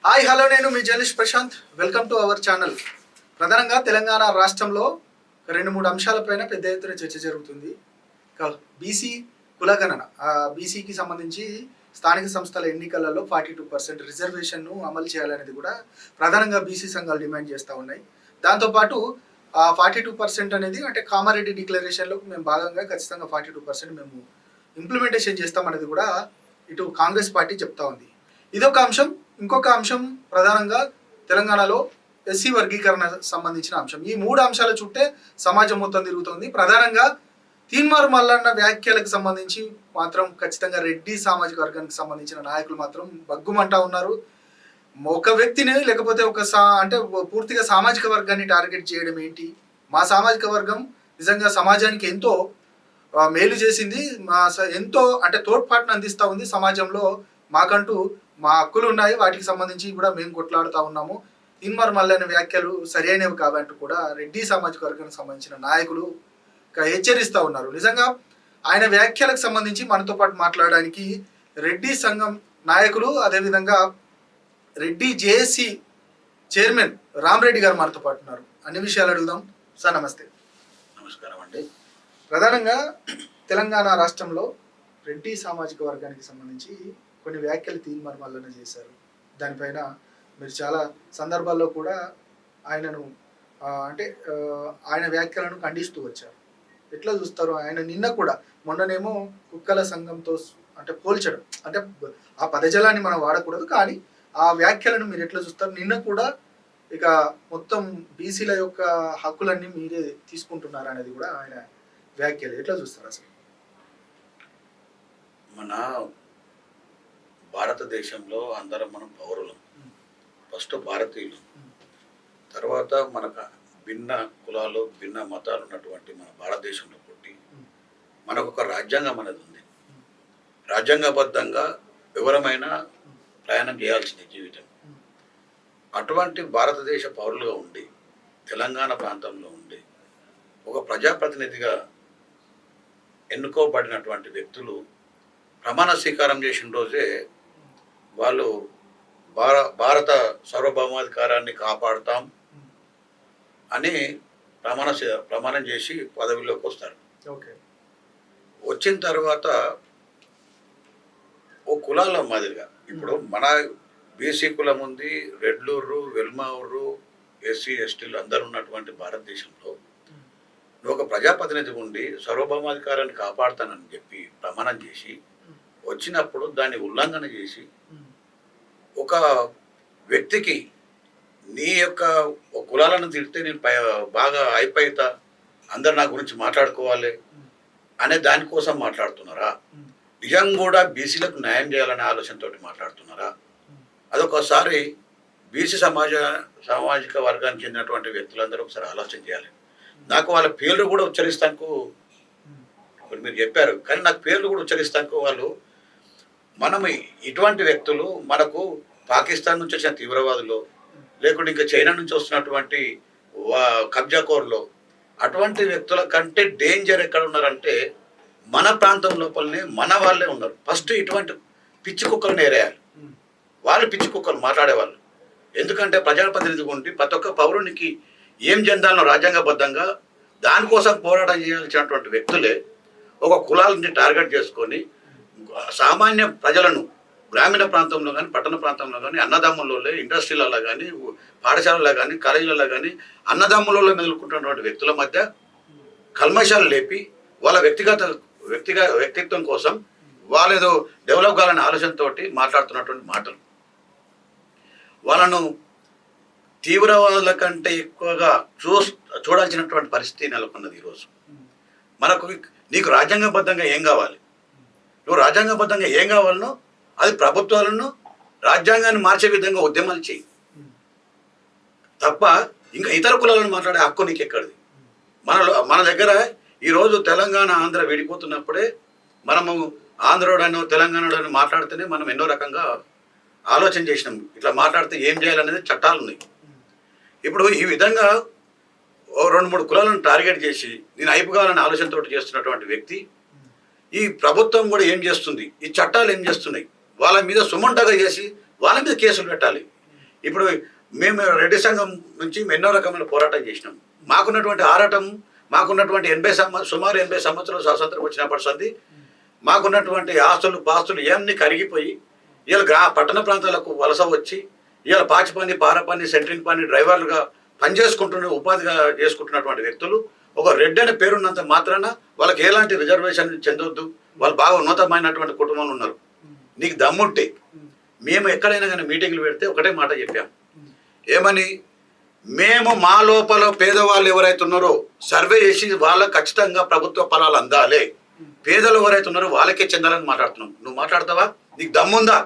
Hi hello నేను మీ journalist Prashant. Welcome to our channel. ప్రధానంగా తెలంగాణ రాష్ట్రంలో 2-3 అంశాలపైన పెద్ద ఎత్తున చర్చ జరుగుతుంది. బీసీ కులగణన, బీసీకి సంబంధించి స్థానిక సంస్థల ఎన్నికలలో 42% రిజర్వేషన్ను అమలు చేయాలనేది కూడా ప్రధానంగా బీసీ సంఘాలు డిమాండ్ చేస్తూ ఉన్నాయి. దాంతోపాటు 42% అనేది అంటే కామారెడ్డి డిక్లరేషన్లో మేము భాగంగా ఖచ్చితంగా 42% మేము ఇంప్లిమెంటేషన్ చేస్తామనేది కూడా ఇటు కాంగ్రెస్ పార్టీ చెప్తా ఉంది. ఇదొక అంశం. ఇంకొక అంశం ప్రధానంగా తెలంగాణలో ఎస్సీ వర్గీకరణ సంబంధించిన అంశం. ఈ 3 అంశాల చుట్టే సమాజం మొత్తం తిరుగుతుంది. ప్రధానంగా తీన్మార్ మల్లన్న వ్యాఖ్యలకు సంబంధించి మాత్రం ఖచ్చితంగా రెడ్డి సామాజిక వర్గానికి సంబంధించిన నాయకులు మాత్రం బగ్గుమంటా ఉన్నారు. ఒక వ్యక్తిని లేకపోతే అంటే పూర్తిగా సామాజిక వర్గాన్ని టార్గెట్ చేయడం ఏంటి? మా సామాజిక వర్గం నిజంగా సమాజానికి ఎంతో మేలు చేసింది, ఎంతో అంటే తోడ్పాటును అందిస్తూ ఉంది. సమాజంలో మాకంటూ మా హక్కులు ఉన్నాయి, వాటికి సంబంధించి కూడా మేము కొట్లాడుతూ ఉన్నాము. తీన్మార్ మల్లన్న వ్యాఖ్యలు సరైనవి కావంటూ కూడా రెడ్డి సామాజిక వర్గానికి సంబంధించిన నాయకులు హెచ్చరిస్తూ ఉన్నారు. నిజంగా ఆయన వ్యాఖ్యలకు సంబంధించి మనతో పాటు మాట్లాడడానికి రెడ్డి సంఘం నాయకులు, అదేవిధంగా రెడ్డి జేఏసీ చైర్మన్ రామరెడ్డి గారు మనతో పాటు ఉన్నారు. అన్ని విషయాలు అడుగుదాం. సార్ నమస్తే. నమస్కారం అండి. ప్రధానంగా తెలంగాణ రాష్ట్రంలో రెడ్డి సామాజిక వర్గానికి సంబంధించి కొన్ని వ్యాఖ్యలు తీన్మార్ మల్లన్న చేశారు. దానిపైన మీరు చాలా సందర్భాల్లో కూడా ఆయనను ఆయన వ్యాఖ్యలను ఖండిస్తూ వచ్చారు. ఎట్లా చూస్తారు? ఆయన నిన్న కూడా మొన్ననేమో కుక్కల సంఘంతో అంటే పోల్చడం, అంటే ఆ పదజలాన్ని మనం వాడకూడదు, కానీ ఆ వ్యాఖ్యలను మీరు ఎట్లా చూస్తారు? నిన్న కూడా ఇక మొత్తం బీసీల యొక్క హక్కులన్నీ మీరే తీసుకుంటున్నారు అనేది కూడా ఆయన వ్యాఖ్యలు. ఎట్లా చూస్తారు అసలు? మన భారతదేశంలో అందరం మనం పౌరులం. ఫస్ట్ భారతీయులు, తర్వాత మనకు భిన్న కులాలు భిన్న మతాలు ఉన్నటువంటి మన భారతదేశంలో పుట్టి మనకు ఒక రాజ్యాంగం అనేది ఉంది. రాజ్యాంగబద్ధంగా ఎవరమైనా ప్రయాణం చేయాల్సింది జీవితం. అటువంటి భారతదేశ పౌరులుగా ఉండి తెలంగాణ ప్రాంతంలో ఉండి ఒక ప్రజాప్రతినిధిగా ఎన్నుకోబడినటువంటి వ్యక్తులు ప్రమాణ స్వీకారం చేసిన రోజే వాళ్ళు భారత సార్వభౌమాధికారాన్ని కాపాడుతాం అని ప్రమాణం చేసి పదవిలోకి వస్తారు. వచ్చిన తర్వాత ఓ కులాల మాదిరిగా ఇప్పుడు మన బీసీ కులం ఉంది, రెడ్లూరు, వెల్మాఊరు, ఎస్సీ ఎస్టీలు అందరూ ఉన్నటువంటి భారతదేశంలో నువ్వు ఒక ప్రజాప్రతినిధి ఉండి సార్వభౌమాధికారాన్ని కాపాడుతానని చెప్పి ప్రమాణం చేసి వచ్చినప్పుడు దాన్ని ఉల్లంఘన చేసి ఒక వ్యక్తికి నీ యొక్క కులాలను తిడితే నేను బాగా అయిపోతా, అందరు నా గురించి మాట్లాడుకోవాలి అనే దానికోసం మాట్లాడుతున్నారా? నిజం కూడా బీసీలకు న్యాయం చేయాలనే ఆలోచనతో మాట్లాడుతున్నారా? అదొకసారి బీసీ సామాజిక వర్గానికి చెందినటువంటి వ్యక్తులందరూ ఒకసారి ఆలోచన చేయాలి. నాకు వాళ్ళ పేర్లు కూడా ఉచ్చరిస్తానికి ఇప్పుడు మీరు చెప్పారు, కానీ నాకు పేర్లు కూడా ఉచ్చరిస్తానికి వాళ్ళు మనం ఇటువంటి వ్యక్తులు మనకు పాకిస్తాన్ నుంచి వచ్చిన తీవ్రవాదులు, లేకుంటే ఇంకా చైనా నుంచి వస్తున్నటువంటి కబ్జాకోర్లు, అటువంటి వ్యక్తుల కంటే డేంజర్ ఎక్కడ ఉన్నారంటే మన ప్రాంతం లోపలనే మన వాళ్ళే ఉన్నారు. ఫస్ట్ ఇటువంటి పిచ్చి కుక్కలను ఏరేయాలి. వాళ్ళు పిచ్చి కుక్కలు మాట్లాడేవాళ్ళు. ఎందుకంటే ప్రజాప్రతినిధిగా ఉండి ప్రతి ఒక్క పౌరునికి ఏం చెందాలో రాజ్యాంగబద్ధంగా దానికోసం పోరాటం చేయాల్సినటువంటి వ్యక్తులే ఒక కులాలని టార్గెట్ చేసుకొని సామాన్య ప్రజలను గ్రామీణ ప్రాంతంలో కానీ పట్టణ ప్రాంతంలో కానీ అన్నదమ్ములలో, ఇండస్ట్రీలలో కానీ, పాఠశాలలో కానీ, కాలేజీలలో కానీ అన్నదమ్ములలో మెదులుకుంటున్నటువంటి వ్యక్తుల మధ్య కల్మషాలు లేపి వాళ్ళ వ్యక్తిత్వం కోసం వాళ్ళేదో డెవలప్ కావాలనే ఆలోచనతో మాట్లాడుతున్నటువంటి మాటలు. వాళ్ళను తీవ్రవాదుల కంటే ఎక్కువగా చూడాల్సినటువంటి పరిస్థితి నెలకొన్నది ఈరోజు. నీకు రాజ్యాంగబద్ధంగా ఏం కావాలి? నువ్వు రాజ్యాంగబద్ధంగా ఏం కావాలనో అది ప్రభుత్వాలను రాజ్యాంగాన్ని మార్చే విధంగా ఉద్యమాలు చేయి తప్ప ఇంకా ఇతర కులాలను మాట్లాడే హక్కు నీకు ఎక్కడిది? మన దగ్గర ఈరోజు తెలంగాణ ఆంధ్ర విడిపోతున్నప్పుడే మనము ఆంధ్రోడనో తెలంగాణలోనో మాట్లాడితేనే మనం ఎన్నో రకంగా ఆలోచన చేసినాం. ఇట్లా మాట్లాడితే ఏం చేయాలనేది చట్టాలు ఉన్నాయి. ఇప్పుడు ఈ విధంగా 2-3 కులాలను టార్గెట్ చేసి నేను అయిపోగాలని ఆలోచనతో చేస్తున్నటువంటి వ్యక్తి ఈ ప్రభుత్వం కూడా ఏం చేస్తుంది, ఈ చట్టాలు ఏం చేస్తున్నాయి, వాళ్ళ మీద సుమంటగా చేసి వాళ్ళ మీద కేసులు పెట్టాలి. ఇప్పుడు మేము రెడ్డి సంఘం నుంచి ఎన్నో రకమైన పోరాటం చేసినాం. మాకున్నటువంటి ఆరాటం, మాకున్నటువంటి సుమారు 80 సంవత్సరాలు స్వాతంత్రం వచ్చినప్పటి సంది మాకున్నటువంటి ఆస్తులు పాస్తులు ఇవన్నీ కరిగిపోయి ఇలా పట్టణ ప్రాంతాలకు వలస వచ్చి ఇలా పాచిపని, పారపని, సెంట్రింగ్ పని డ్రైవర్లుగా పనిచేసుకుంటున్న ఉపాధిగా చేసుకుంటున్నటువంటి వ్యక్తులు ఒక రెడ్డి అనే పేరున్నంత మాత్రాన వాళ్ళకి ఎలాంటి రిజర్వేషన్ చెందొద్దు, వాళ్ళు బాగా ఉన్నతమైనటువంటి కుటుంబంలో ఉన్నారు. నీకు దమ్ముంటే మేము ఎక్కడైనా కానీ మీటింగ్లు పెడితే ఒకటే మాట చెప్పాం, ఏమని, మేము మా లోపల పేదవాళ్ళు ఎవరైతే ఉన్నారో సర్వే చేసి వాళ్ళకి ఖచ్చితంగా ప్రభుత్వ ఫలాలు అందాలి, పేదలు ఎవరైతే ఉన్నారో వాళ్ళకే చెందాలని మాట్లాడుతున్నాం. నువ్వు మాట్లాడతావా? నీకు దమ్ముందా?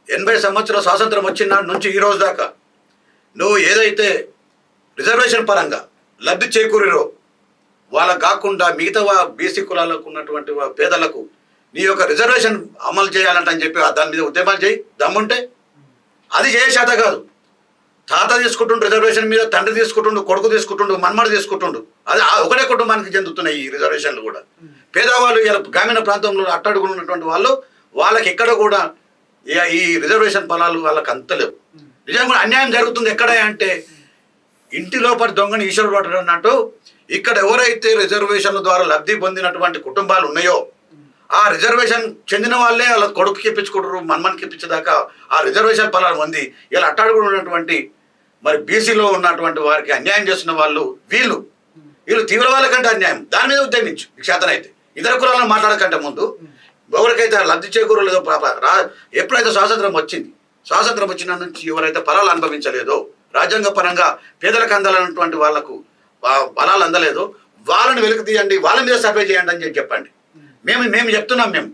80 సంవత్సరాల స్వాతంత్రం వచ్చిన నుంచి ఈ రోజు దాకా నువ్వు ఏదైతే రిజర్వేషన్ పరంగా లబ్ధి చేకూరిరో వాళ్ళకు కాకుండా మిగతా బీసీ కులాలకు ఉన్నటువంటి పేదలకు నీ యొక్క రిజర్వేషన్ అమలు చేయాలంట అని చెప్పి దాని మీద ఉద్యమాలు చేయి, దమ్ముంటే. అది చేయ చేత కాదు. తాత తీసుకుంటుండు రిజర్వేషన్ మీద, తండ్రి తీసుకుంటుండు, కొడుకు తీసుకుంటుండు, మన్మడు తీసుకుంటుండు. అది ఒకటే కుటుంబానికి చెందుతున్నాయి ఈ రిజర్వేషన్లు కూడా. పేదవాళ్ళు ఇలా గ్రామీణ ప్రాంతంలో అట్టడుగులు ఉన్నటువంటి వాళ్ళు వాళ్ళకి ఎక్కడ కూడా ఈ రిజర్వేషన్ ఫలాలు వాళ్ళకి అంతలేవు. నిజంగా కూడా అన్యాయం జరుగుతుంది ఎక్కడ అంటే, ఇంటి లోపల దొంగని ఈశ్వరుడు పట్టడం అన్నట్టు ఇక్కడ ఎవరైతే రిజర్వేషన్ల ద్వారా లబ్ధి పొందినటువంటి కుటుంబాలు ఉన్నాయో ఆ రిజర్వేషన్ చెందిన వాళ్ళే వాళ్ళ కొడుకుకి ఇప్పించుకుంటారు, మన్మన్కి ఇప్పించేదాకా ఆ రిజర్వేషన్ ఫలాలు పొంది ఇలా అట్టడుగులు ఉన్నటువంటి మరి బీసీలో ఉన్నటువంటి వారికి అన్యాయం చేస్తున్న వాళ్ళు వీళ్ళు తీవ్రవాళ్ళ కంటే అన్యాయం. దాని మీద ఉద్యమించు చేతనైతే. ఇతర కులాలను మాట్లాడకంటే ముందు ఎవరికైతే లబ్ధి చేకూరలేదో, ఎప్పుడైతే స్వాతంత్రం వచ్చిన నుంచి ఎవరైతే ఫలాలు అనుభవించలేదో, రాజ్యాంగ పరంగా పేదలకు అందాలన్నటువంటి వాళ్లకు ఫలాలు అందలేదో వాళ్ళని వెలికి తీయండి, వాళ్ళ మీద సర్వే చేయండి అని చెప్పండి. మేము చెప్తున్నాం. మేము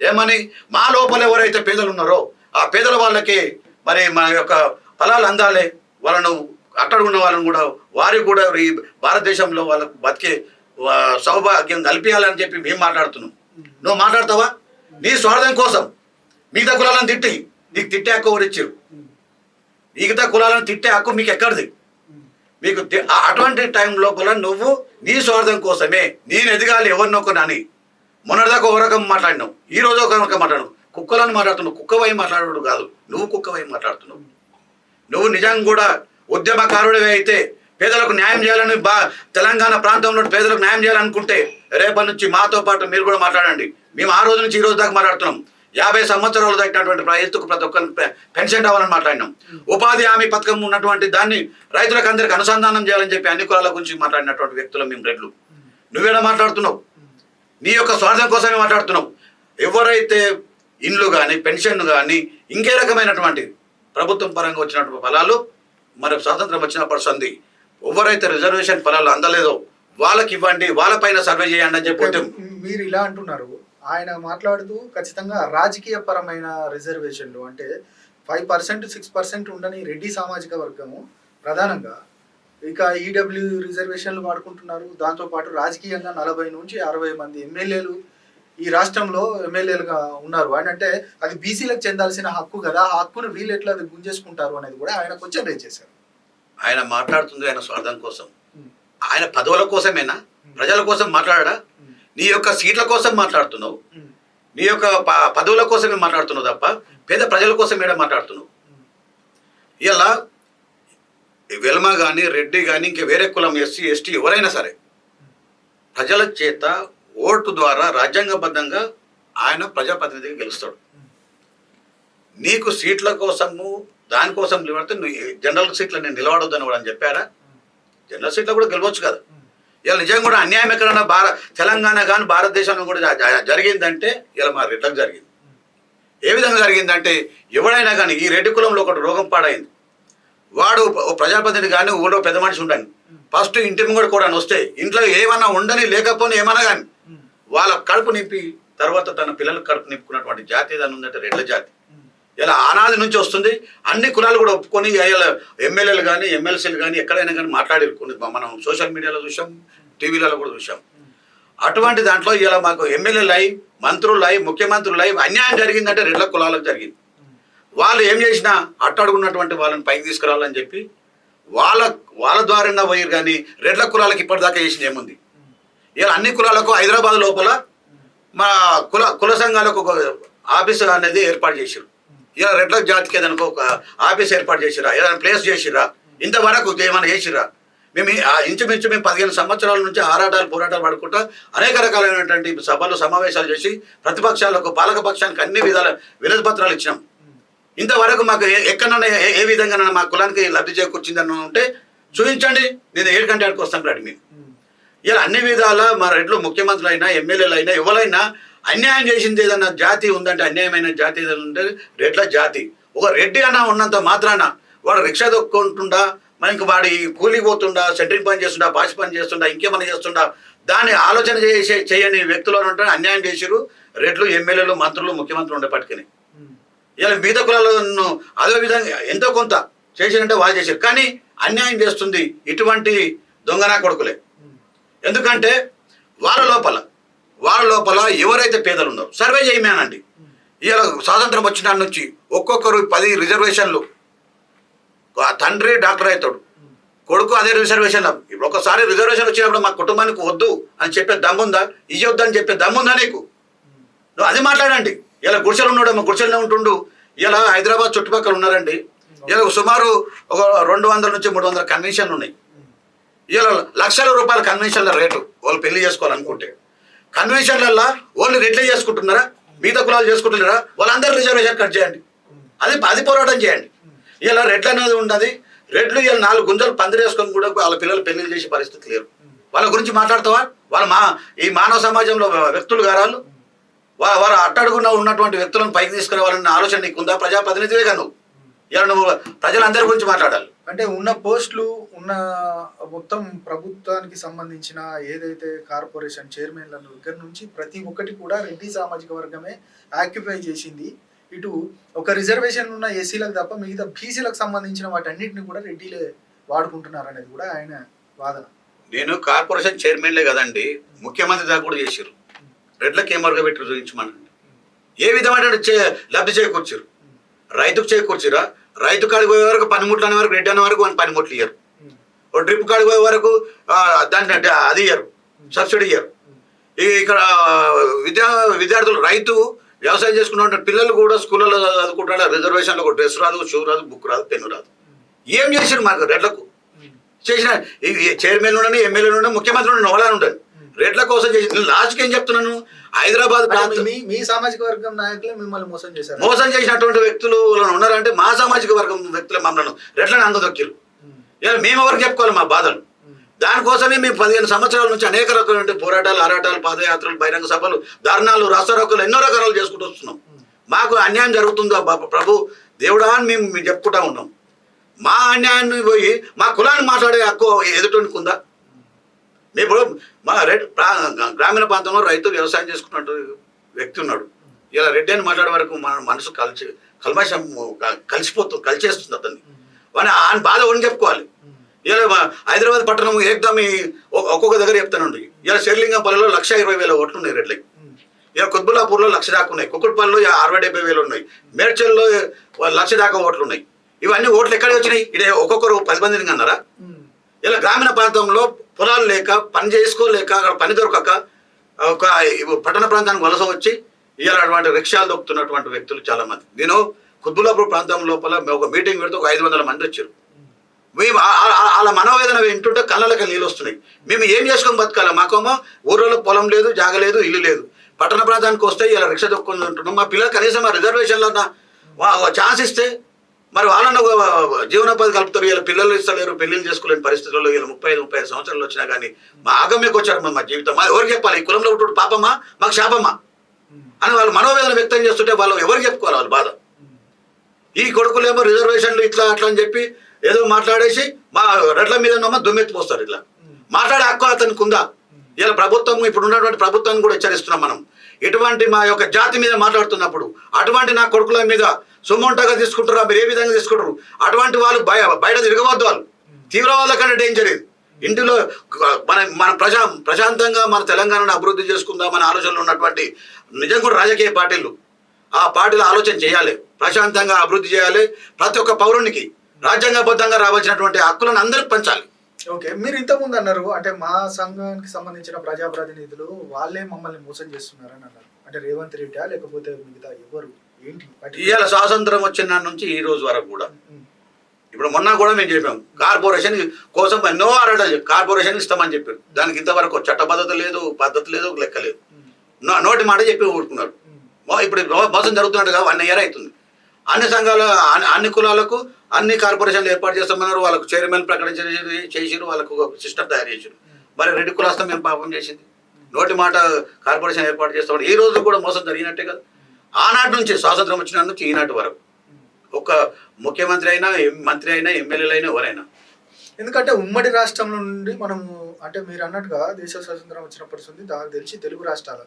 ఏమని, మా లోపల ఎవరైతే పేదలు ఉన్నారో ఆ పేదల వాళ్ళకి మరి మన యొక్క ఫలాలు అందాలి, వాళ్ళను అట్టడుగున్న వాళ్ళని కూడా వారికి కూడా ఈ భారతదేశంలో వాళ్ళకు బతికే సౌభాగ్యం కల్పించాలని చెప్పి మేము మాట్లాడుతున్నాం. నువ్వు మాట్లాడతావా? నీ స్వార్థం కోసం మిగతా కులాలను తిట్టి నీకు తిట్టే హక్కు ఎవరు ఇచ్చారు? మిగతా కులాలను తిట్టే హక్కు మీకు ఎక్కడిది? మీకు అటువంటి టైం లోపల నువ్వు నీ స్వార్థం కోసమే నేను ఎదగాలి ఎవరినొకనని మొన్నటిదాకా ఒక రకం మాట్లాడినావు, ఈ రోజు ఒక రకం మాట్లాడినావు. కుక్కలను మాట్లాడుతున్నావు. కుక్కవై మాట్లాడడు కాదు, నువ్వు కుక్కవై మాట్లాడుతున్నావు. నువ్వు నిజంగా కూడా ఉద్యమకారుడివే అయితే పేదలకు న్యాయం చేయాలని తెలంగాణ ప్రాంతంలో పేదలకు న్యాయం చేయాలనుకుంటే రేపటి నుంచి మాతో పాటు మీరు కూడా మాట్లాడండి. మేము ఆ రోజు నుంచి ఈ రోజు దాకా మాట్లాడుతున్నాం. 50 సంవత్సరాలు దాటినటువంటి రైతుకు ప్రతి ఒక్కరికి పెన్షన్ రావాలని మాట్లాడినాం. ఉపాధి హామీ పథకం ఉన్నటువంటి దాన్ని రైతులకు అందరికి అనుసంధానం చేయాలని చెప్పి అన్ని కులాల గురించి మాట్లాడినటువంటి వ్యక్తులు మేము రెడ్లు. నువ్వేనా మాట్లాడుతున్నావు? నీ యొక్క స్వార్థం కోసమే మాట్లాడుతున్నావు. ఎవరైతే ఇండ్లు కానీ పెన్షన్ కానీ ఇంకే రకమైనటువంటి ప్రభుత్వం పరంగా వచ్చినటువంటి ఫలాలు మరి స్వాతంత్రం వచ్చినప్పటి సంది ఎవరైతే రిజర్వేషన్ ఫలాలు అందలేదో వాళ్ళకి ఇవ్వండి, వాళ్ళపైన సర్వే చేయండి అని చెప్పి మీరు ఇలా అంటున్నారు. ఆయన మాట్లాడుతూ ఖచ్చితంగా రాజకీయ పరమైన రిజర్వేషన్లు అంటే 5% 6% ఉండని రెడ్డి సామాజిక వర్గము ప్రధానంగా ఇక ఈడబ్ల్యూ రిజర్వేషన్లు వాడుకుంటున్నారు. దాంతోపాటు రాజకీయంగా 40 నుంచి 60 మంది ఎమ్మెల్యేలు ఈ రాష్ట్రంలో ఎమ్మెల్యేలుగా ఉన్నారు. అంటే అది బీసీలకు చెందాల్సిన హక్కు కదా, ఆ హక్కును వీళ్ళు ఎట్లా గుంజేసుకుంటారు అనేది కూడా ఆయన కొంచెం రేజ్ చేశారు. ఆయన మాట్లాడుతుంది ఆయన స్వార్థం కోసం. ఆయన పదవుల కోసమేనా? ప్రజల కోసం మాట్లాడా? నీ యొక్క సీట్ల కోసం మాట్లాడుతున్నావు, నీ యొక్క పదవుల కోసమే మాట్లాడుతున్నావు తప్ప పేద ప్రజల కోసం ఏడా మాట్లాడుతున్నావు? ఇలా వెల్మ కానీ రెడ్డి కానీ ఇంకా వేరే కులం ఎస్సీ ఎస్టీ ఎవరైనా సరే ప్రజల చేత ఓటు ద్వారా రాజ్యాంగబద్ధంగా ఆయన ప్రజాప్రతినిధిగా గెలుస్తాడు. నీకు సీట్ల కోసము దానికోసం నిలబడితే నువ్వు జనరల్ సీట్లు నేను నిలబడొద్దని కూడా అని చెప్పారా? జనరల్ సీట్లో కూడా గెలవచ్చు కదా. ఇలా నిజంగా కూడా అన్యాయం ఎక్కడన్నా తెలంగాణ కానీ భారతదేశంలో కూడా జరిగిందంటే ఇలా మా రెడ్లకు జరిగింది. ఏ విధంగా జరిగిందంటే ఎవడైనా కానీ ఈ రెడ్డి కులంలో ఒకటి రోగం పాడైంది, వాడు ప్రజాప్రతినిధి కానీ ఊళ్ళో పెద్ద మనిషి ఉండని ఫస్ట్ ఇంటి ముంగడు కూడా వస్తే ఇంట్లో ఏమన్నా ఉండని లేకపోతే ఏమన్నా కానీ వాళ్ళ కడుపు నింపి తర్వాత తన పిల్లలకు కడుపు నింపుకున్నటువంటి జాతి ఏదైనా ఉందంటే రెడ్ల జాతి. ఇలా అనాది నుంచి వస్తుంది. అన్ని కులాలు కూడా ఒప్పుకొని ఎమ్మెల్యేలు కానీ ఎమ్మెల్సీలు కానీ ఎక్కడైనా కానీ మాట్లాడారు. మనం సోషల్ మీడియాలో చూసాం, టీవీలలో కూడా చూసాం. అటువంటి దాంట్లో ఇలా మాకు ఎమ్మెల్యేలు అయి మంత్రులు అయి ముఖ్యమంత్రులు అయి అన్యాయం జరిగిందంటే రెడ్ల కులాలకు జరిగింది. వాళ్ళు ఏం చేసినా అట్టడుగున్నటువంటి వాళ్ళని పైకి తీసుకురావాలని చెప్పి వాళ్ళ ద్వారంగా పోయారు. కానీ రెడ్ల కులాలకు ఇప్పటిదాకా చేసింది ఏముంది? ఇలా అన్ని కులాలకు హైదరాబాద్ లోపల మా కుల సంఘాలకు ఒక ఆఫీసు అనేది ఏర్పాటు చేశారు. ఇలా రెడ్ల జాతికి ఏదైనా ఒక ఆఫీస్ ఏర్పాటు చేసిరా, ఏదైనా ప్లేస్ చేసిరా, ఇంతవరకు ఏమైనా చేసిరా? మేము ఇంచుమించు 15 సంవత్సరాల నుంచి పోరాటాలు పడుకుంటా అనేక రకాలైనటువంటి సభలు సమావేశాలు చేసి ప్రతిపక్షాలకు పాలకపక్షానికి అన్ని విధాల వినతి పత్రాలు ఇచ్చినాం. ఇంతవరకు మాకు ఎక్కడన్నా ఏ విధంగా మా కులానికి లబ్ధి చేకూర్చిందని ఉంటే చూపించండి, నేను 7 గంటలకు వస్తాను రెడ్డి. మేము ఇలా అన్ని విధాల మా రెడ్లు ముఖ్యమంత్రులు అయినా ఎమ్మెల్యేలు అయినా ఎవరైనా అన్యాయం చేసింది ఏదన్నా జాతి ఉందంటే, అన్యాయమైన జాతి ఏదైనా ఉంటే రెడ్ల జాతి. ఒక రెడ్డి అన్న ఉన్నంత మాత్రాన వాడు రిక్షా దొక్కుంటుండా, మనకి వాడి కూలికి పోతుండా, సెంట్రింగ్ పని చేస్తుండా, పాసి పని చేస్తుండా, ఇంకేమైనా చేస్తుండా, దాన్ని ఆలోచన చేయని వ్యక్తులు ఉంటే అన్యాయం చేసిరు రెడ్లు, ఎమ్మెల్యేలు, మంత్రులు, ముఖ్యమంత్రులు ఉండే పట్టుకుని. ఇలా మిగతా కులాలను అదే విధంగా ఎంతో కొంత చేసినంటే వాళ్ళు చేశారు. కానీ అన్యాయం చేస్తుంది ఇటువంటి దొంగనా కొడుకులే. ఎందుకంటే వాళ్ళ లోపల ఎవరైతే పేదలు ఉన్నారో సర్వే చేయమేనండి. ఇలా స్వాతంత్రం వచ్చిన నుంచి ఒక్కొక్కరు 10 రిజర్వేషన్లు. తండ్రి డాక్టర్ అవుతాడు, కొడుకు అదే రిజర్వేషన్లు. ఇప్పుడు ఒకసారి రిజర్వేషన్ వచ్చినప్పుడు మా కుటుంబానికి వద్దు అని చెప్పే దమ్ముందా? ఇవ్వద్దు అని చెప్పే దమ్ముందా నీకు? నువ్వు అది మాట్లాడండి. ఇలా గుడిసెలు ఉన్నాడు, మా గుడిసెలనే ఉంటుండు. ఇలా హైదరాబాద్ చుట్టుపక్కల ఉన్నారండి. ఇలా సుమారు ఒక 200 నుంచి 300 కన్వెన్షన్లు ఉన్నాయి. ఇలా లక్షల రూపాయల కన్వెన్షన్ల రేటు వాళ్ళు పెళ్లి చేసుకోవాలనుకుంటే. కన్వెన్షన్లల్లో వాళ్ళు రెడ్లే చేసుకుంటున్నారా, మిగతా కులాలు చేసుకుంటున్నారా? వాళ్ళందరూ రిజర్వేషన్ కట్ చేయండి, అది పోరాటం చేయండి. ఇలా రెడ్లు అనేది ఉన్నది. రెడ్లు ఇలా 4 గుంజలు పందిరేసుకొని కూడా వాళ్ళ పిల్లలు పెళ్లిళ్ళు చేసే పరిస్థితి లేరు. వాళ్ళ గురించి మాట్లాడతావా? వాళ్ళ ఈ మానవ సమాజంలో వ్యక్తులు గారాలు వారు అట్టడుగున ఉన్నటువంటి వ్యక్తులను పైకి తీసుకురావాలన్న ఆలోచన నీకుందా? ప్రజాప్రతినిధివేగా నువ్వు. ఇలా నువ్వు ప్రజలందరి గురించి మాట్లాడాలి. అంటే ఉన్న పోస్టులు ఉన్న మొత్తం ప్రభుత్వానికి సంబంధించిన ఏదైతే కార్పొరేషన్ చైర్మన్ల దగ్గర నుంచి ప్రతి ఒక్కటి కూడా రెడ్డి సామాజిక వర్గమే ఆక్యుపై చేసింది. ఇటు ఒక రిజర్వేషన్ ఉన్న ఎస్సీలకు తప్ప మిగతా బీసీలకు సంబంధించిన వాటన్నిటిని కూడా రెడ్డిలే వాడుకుంటున్నారు అనేది కూడా ఆయన వాదన. నేను కార్పొరేషన్ చైర్మన్లే కదండి, ముఖ్యమంత్రి దాకా కూడా చేశారు. రెడ్లకు ఏం వర్గ పెట్టి చూపించమనండి. ఏ విధమైన లబ్ధి చేకూర్చారు? రైతుకు చేకూర్చిరా? రైతు కాడికి పోయే వరకు పనిముట్లు అనే వరకు రెడ్డి అనే వరకు పనిముట్లు ఇయ్యరు. ఒక డ్రిప్ కాడికి పోయే వరకు దాన్ని అది ఇయ్యరు, సబ్సిడీ ఇయ్యరు. ఇక్కడ విద్యార్థులు రైతు వ్యవసాయం చేసుకున్న పిల్లలు కూడా స్కూళ్ళలో చదువుకుంటారు. రిజర్వేషన్లో ఒక డ్రెస్ రాదు, షూ రాదు, బుక్ రాదు, పెన్ను రాదు. ఏం చేశారు మాకు రెడ్లకు? చేసిన చైర్మన్లు ఉండని, ఎమ్మెల్యేలు ఉండని, ముఖ్యమంత్రి ఉండని, నోలా ఉండని రెడ్ల కోసం చేసి లాస్ట్కి ఏం చెప్తున్నాను, హైదరాబాద్ ప్రాంతం మీ సామాజిక వర్గం నాయకులే మిమ్మల్ని మోసం చేసినటువంటి వ్యక్తులు ఉన్నారంటే మా సామాజిక వర్గం వ్యక్తులే మమ్మల్ని రెడ్లను అందదొక్కిరు. ఇలా మేము ఎవరికి చెప్పుకోవాలి మా బాధలు? దానికోసమే మేము 15 సంవత్సరాల నుంచి అనేక రకాల పోరాటాలు, ఆరాటాలు, పాదయాత్రలు, బహిరంగ సభలు, ధర్నాలు, రాస్తారోకలు ఎన్నో రకాలు చేసుకుంటూ వస్తున్నాం. మాకు అన్యాయం జరుగుతుందో ప్రభు దేవుడా అని మేము చెప్పుకుంటా ఉన్నాం. మా అన్యాయాన్ని పోయి మా కులాన్ని మాట్లాడే హక్కు ఎదుటికి ఉందా? ఇప్పుడు మా గ్రామీణ ప్రాంతంలో రైతు వ్యవసాయం చేసుకున్నట్టు వ్యక్తి ఉన్నాడు. ఇలా రెడ్డి అని మాట్లాడే వరకు మన మనసు కల్మషం కలిచేస్తుంది అతన్ని. ఆయన బాధ ఎవరిని చెప్పుకోవాలి? ఇలా హైదరాబాద్ పట్టణం ఏకదమ్ ఒక్కొక్క దగ్గర చెప్తానండి. ఇలా శేర్లింగంపల్లిలో 1,20,000 ఓట్లు ఉన్నాయి రెడ్లకి. ఇలా కుత్బుల్లాపూర్లో 1,00,000 దాకా ఉన్నాయి. కుక్కట్పల్లిలో 60-70,000 ఉన్నాయి. మేడ్చల్లో 1,00,000 దాకా ఓట్లు ఉన్నాయి. ఇవన్నీ ఓట్లు ఎక్కడికి వచ్చినాయి? ఇదే ఒక్కొక్కరు 10 మందిని అన్నారా? ఇలా గ్రామీణ ప్రాంతంలో పొలాలు లేక, పని చేసుకోలేక, అక్కడ పని దొరకక ఒక పట్టణ ప్రాంతానికి వలస వచ్చి ఇలా అటువంటి రిక్షాలు దొక్కుతున్నటువంటి వ్యక్తులు చాలా మంది. నేను కుత్బుల్లాపూర్ ప్రాంతం లోపల ఒక మీటింగ్ పెడితే ఒక 500 మంది వచ్చారు. మేము వాళ్ళ మనోవేదన వింటుంటే కళ్ళకి నీళ్ళు వస్తున్నాయి. మేము ఏం చేసుకొని బతకాలి? మాకేమో ఊర్లో పొలం లేదు, జాగ లేదు, ఇల్లు లేదు. పట్టణ ప్రాంతానికి వస్తే ఇలా రిక్షా దొక్కుని ఉంటున్నాం. మా పిల్లలు కనీసం ఆ రిజర్వేషన్లో ఛాన్స్ ఇస్తే మరి వాళ్ళను జీవనోపాధి కలుపుతారు. ఇలా పిల్లలు ఇస్తలేరు, పెళ్లిళ్ళు చేసుకోలేని పరిస్థితుల్లో ఇలా 35 సంవత్సరాలు వచ్చినా కానీ మా ఆగమ్యకు వచ్చారు. మా జీవితం మా ఎవరికి చెప్పాలి? ఈ కులంలో ఉంటు పాపమ్మా, మాకు శాపమ్మా అని వాళ్ళు మనోవేదన వ్యక్తం చేస్తుంటే వాళ్ళు ఎవరికి చెప్పుకోవాలి వాళ్ళ బాధ? ఈ కొడుకులేమో రిజర్వేషన్లు ఇట్లా అట్లా అని చెప్పి ఏదో మాట్లాడేసి మా రెడ్ల మీద దుమ్మెత్తిపోస్తారు. ఇట్లా మాట్లాడే హక్కు అతనికి ఉందా? ఇలా ప్రభుత్వం, ఇప్పుడు ఉన్నటువంటి ప్రభుత్వాన్ని కూడా హెచ్చరిస్తున్నాం మనం. ఇటువంటి మా యొక్క జాతి మీద మాట్లాడుతున్నప్పుడు అటువంటి నా కొడుకుల మీద సొమ్ముంటగా తీసుకుంటారా? మీరు ఏ విధంగా తీసుకుంటారు? అటువంటి వాళ్ళు బయట తిరగవద్దు. వాళ్ళు తీవ్రవాదుల కంటే డేంజర్ ఇది. ఇంటిలో మన ప్రశాంతంగా మన తెలంగాణను అభివృద్ధి చేసుకుందాం మన ఆలోచనలు ఉన్నటువంటి నిజం కూడా రాజకీయ పార్టీలు ఆ పార్టీలు ఆలోచన చేయాలి, ప్రశాంతంగా అభివృద్ధి చేయాలి. ప్రతి ఒక్క పౌరునికి రాజ్యాంగబద్ధంగా రావాల్సినటువంటి హక్కులను అందరికి పంచాలి. ఓకే, మీరు ఇంతకుముందు అన్నారు అంటే మా సంఘానికి సంబంధించిన ప్రజాప్రతినిధులు వాళ్ళే మమ్మల్ని మోసం చేస్తున్నారని అన్నారు. అంటే రేవంత్ రెడ్డి లేకపోతే మిగతా ఎవరు ఏంటి ఇవాళ స్వాతంత్రం వచ్చిన నాటి నుంచి ఈ రోజు వరకు కూడా ఇప్పుడు మొన్న కూడా మేము చెప్పాం కార్పొరేషన్ కోసం ఎన్నో అరడాలు కార్పొరేషన్ ఇస్తామని చెప్పారు. దానికి ఇంతవరకు చట్టబద్ధత లేదు, పద్ధతి లేదు, లెక్క లేదు. నోటి మాట చెప్పి ఊరుకున్నారు. ఇప్పుడు మోసం జరుగుతున్నట్టుగా 1 year అవుతుంది. అన్ని సంఘాల అన్ని కులాలకు అన్ని కార్పొరేషన్లు ఏర్పాటు చేస్తామన్నారు. వాళ్ళకు చైర్మన్ చేసిరు, వాళ్ళకు సిస్టమ్ తయారు చేసారు. మరి రెడ్డి కులాస్తం మేము పాపం చేసింది. నోటి మాట కార్పొరేషన్ ఏర్పాటు చేస్తామని ఈ రోజు కూడా మోసం జరిగినట్టే కదా. ఆనాటి నుంచి స్వాతంత్రం వచ్చిన నుంచి ఈనాటి వరకు ఒక ముఖ్యమంత్రి అయినా, మంత్రి అయినా, ఎమ్మెల్యేలు అయినా, ఎవరైనా. ఎందుకంటే ఉమ్మడి రాష్ట్రంలో నుండి మనము అంటే మీరు అన్నట్టుగా దేశ స్వాతంత్రం వచ్చినప్పటి నుంచి దానికి తెలిసి తెలుగు రాష్ట్రాలు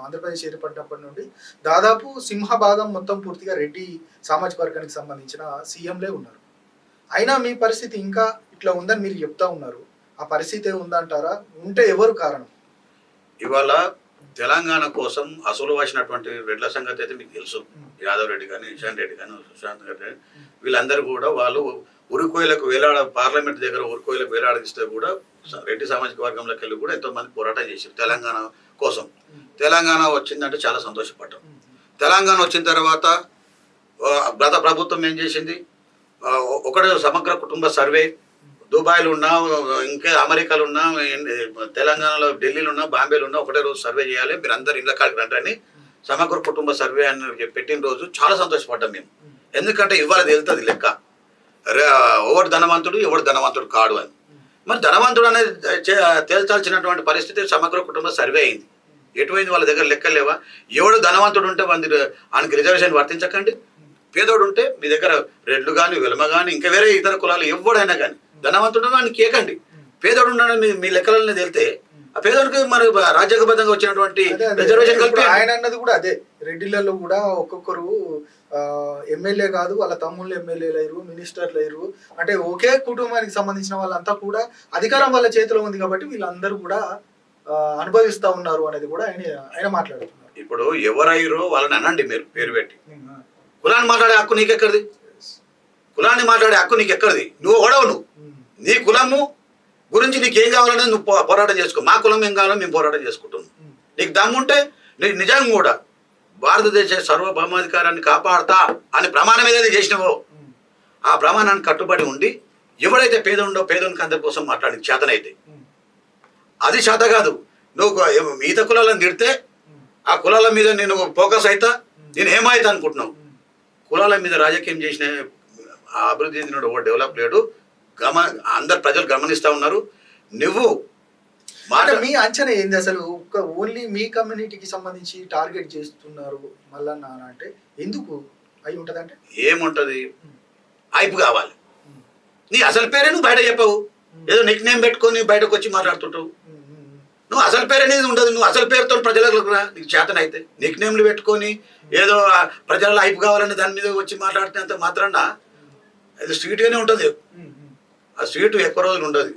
ఆంధ్రప్రదేశ్ ఏర్పడినప్పటి నుండి దాదాపు సింహభాగం మొత్తం పూర్తిగా రెడ్డి సామాజిక వర్గానికి సంబంధించిన సీఎంలే ఉన్నారు. అయినా మీ పరిస్థితి ఇంకా ఇట్లా ఉందని మీరు చెప్తా ఉన్నారు. ఆ పరిస్థితి ఉందంటారా? ఉంటే ఎవరు కారణం? ఇవాళ తెలంగాణ కోసం అసలు వచ్చినటువంటి రెడ్ల సంగతి అయితే మీకు తెలుసు. యాదవ్ రెడ్డి కానీ, ఇషాన్ రెడ్డి కానీ, సుశాంత్ రెడ్డి కానీ, వీళ్ళందరూ కూడా వాళ్ళు ఉరికోయలకు పార్లమెంట్ దగ్గర ఉరికోయలకు వేలాడిస్తే కూడా రెడ్డి సామాజిక వర్గంలోకి వెళ్ళి కూడా ఎంతో మంది పోరాటం చేశారు తెలంగాణ కోసం. తెలంగాణ వచ్చిందంటే చాలా సంతోషపడ్డాం. తెలంగాణ వచ్చిన తర్వాత గత ప్రభుత్వం ఏం చేసింది? ఒకటే సమగ్ర కుటుంబ సర్వే, దుబాయ్లో ఉన్నా, ఇంకా అమెరికాలో ఉన్నా, తెలంగాణలో ఢిల్లీలో ఉన్నా, బాంబేలో ఉన్నా ఒకటే రోజు సర్వే చేయాలి, మీరు అందరు ఇళ్ళ కాడికి రండి సమగ్ర కుటుంబ సర్వే అని పెట్టిన రోజు చాలా సంతోషపడ్డాం మేము. ఎందుకంటే ఇవాళ వెళ్తుంది లెక్క, ఎవడు ధనవంతుడు ఎవడు ధనవంతుడు కాడు అని. మరి ధనవంతుడు అనేది తేల్చాల్సినటువంటి పరిస్థితి సమగ్ర కుటుంబ సర్వే అయింది. ఎటువైంది? వాళ్ళ దగ్గర లెక్కలు లేవా? ఎవడు ధనవంతుడు ఉంటే ఆయనకి రిజర్వేషన్ వర్తించకండి, పేదోడు ఉంటే మీ దగ్గర రెడ్లు కానీ, వెలమ కానీ, ఇంకా వేరే ఇతర కులాలు ఎవడైనా కానీ ధనవంతుడు అని కేకండి, పేదోడు ఉన్నాడని మీ లెక్కలన్నీ తేలితే ఆ పేదోడికి మరి రాజ్యాంగబద్ధంగా వచ్చినటువంటి రిజర్వేషన్ కలిపి ఆయన అన్నది కూడా అదే. రెడ్డిలలో కూడా ఒక్కొక్కరు ఎమ్మెల్యే కాదు, వాళ్ళ తమ్ముళ్ళు ఎమ్మెల్యేలు అయ్యారు, మినిస్టర్లు అయ్యారు. అంటే ఒకే కుటుంబానికి సంబంధించిన వాళ్ళంతా కూడా అధికారం వాళ్ళ చేతిలో ఉంది కాబట్టి వీళ్ళందరూ కూడా అనుభవిస్తా ఉన్నారు అనేది కూడా ఆయన మాట్లాడుతున్నారు. ఇప్పుడు ఎవరైరో వాళ్ళని అనండి మీరు పేరు పెట్టి. కులాన్ని మాట్లాడే హక్కు నీకెక్కడిది? కులాన్ని మాట్లాడే హక్కు నీకెక్కడిది? నువ్వు ఓడవు. నువ్వు నీ కులము గురించి నీకేం కావాలనేది నువ్వు పోరాటం చేసుకో. మా కులం ఏం కావాలో మేము పోరాటం చేసుకుంటున్నాం. నీకు దమ్ముంటే నీకు నిజంగా కూడా భారతదేశ సార్వభౌమాధికారాన్ని కాపాడతా అని ప్రమాణం ఏదైతే చేసినావో ఆ ప్రమాణానికి కట్టుబడి ఉండి ఎవడైతే పేదోనికి అందరి కోసం మాట్లాడి చేతనైతే అది చేత కాదు. నువ్వు మిగతా కులాలను తిడితే ఆ కులాల మీద నేను ఫోకస్ అవుతా, నేను ఏమైతా అనుకుంటున్నావు? కులాల మీద రాజకీయం చేసిన అభివృద్ధి చెందిన డెవలప్ లేడు. అందరు ప్రజలు గమనిస్తూ ఉన్నారు. నువ్వు మీ అంచనా ఏంది అసలు? ఓన్లీ మీ కమ్యూనిటీకి సంబంధించి టార్గెట్ చేస్తున్నారు మల్లన్న అంటే ఎందుకు అయి ఉంటది? అంటే ఏముంటది? అయిపు కావాలి. నీ అసలు పేరే నువ్వు బయట చెప్పవు, ఏదో నిక్ నేమ్ పెట్టుకొని బయటకు వచ్చి మాట్లాడుతుంటావు. నువ్వు అసలు పేరు అనేది ఉండదు. నువ్వు అసలు పేరుతో ప్రజలకు రా, నీకు చేతనైతే నిక్ నేమ్లు పెట్టుకొని ఏదో ప్రజలలో అయిపు కావాలని దాని మీద వచ్చి మాట్లాడినంత మాత్రాన అది స్వీట్గానే ఉంటుంది. ఆ స్వీట్ ఎక్కువ రోజులు ఉండదు.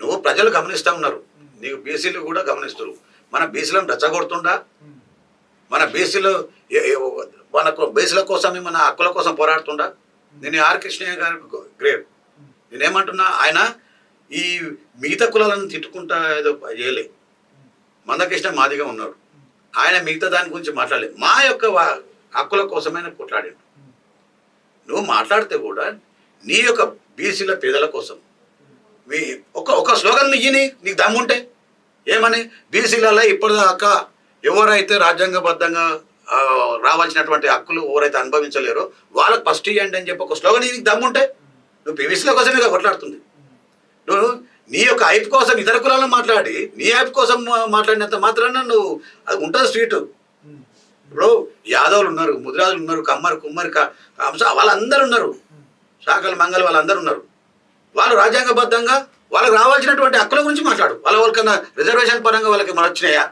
నువ్వు ప్రజలు గమనిస్తూ ఉన్నారు, నీకు బీసీలు కూడా గమనిస్తారు. మన బీసీలను రెచ్చగొడుతుండా? మన బీసీలు బీసీల కోసమే మన హక్కుల కోసం పోరాడుతుండా? నేను ఆర్ కృష్ణయ్య గారి గ్రేట్. నేనేమంటున్నా, ఆయన ఈ మిగతా కులాలను తిట్టుకుంటా ఏదో చేయలే. మందకృష్ణ మాదిగా ఉన్నాడు, ఆయన మిగతా దాని గురించి మాట్లాడలేదు. మా యొక్క హక్కుల కోసమైనా కొట్లాడాడు. నువ్వు మాట్లాడితే కూడా నీ యొక్క బీసీల పేదల కోసం ఒక స్లోగన్ ఇయ్యి, నీకు దమ్ముంటే. ఏమని? బీసీలలో ఇప్పటిదాకా ఎవరైతే రాజ్యాంగబద్ధంగా రావాల్సినటువంటి హక్కులు ఎవరైతే అనుభవించలేరో వాళ్ళకి ఫస్ట్ ఇవ్వండి అని చెప్పి ఒక స్లోగన్ నీకు దమ్ముంటే. నువ్వు బీసీల కోసమే కొట్లాడుతుంది. నువ్వు నీ యొక్క ఐపు కోసం ఇతర కులాలను మాట్లాడి నీ ఐపు కోసం మాట్లాడినంత మాత్రాన నువ్వు అది ఉంటుంది స్వీటు. ఇప్పుడు యాదవులు ఉన్నారు, ముదిరాజులు ఉన్నారు, కుమ్మరి అంశ వాళ్ళందరూ ఉన్నారు, శాఖలు మంగళ వాళ్ళందరూ ఉన్నారు. వాళ్ళు రాజ్యాంగబద్ధంగా వాళ్ళకి రావాల్సినటువంటి హక్కుల గురించి మాట్లాడు. వాళ్ళకన్నా రిజర్వేషన్ పరంగా వాళ్ళకి మన వచ్చినాయా?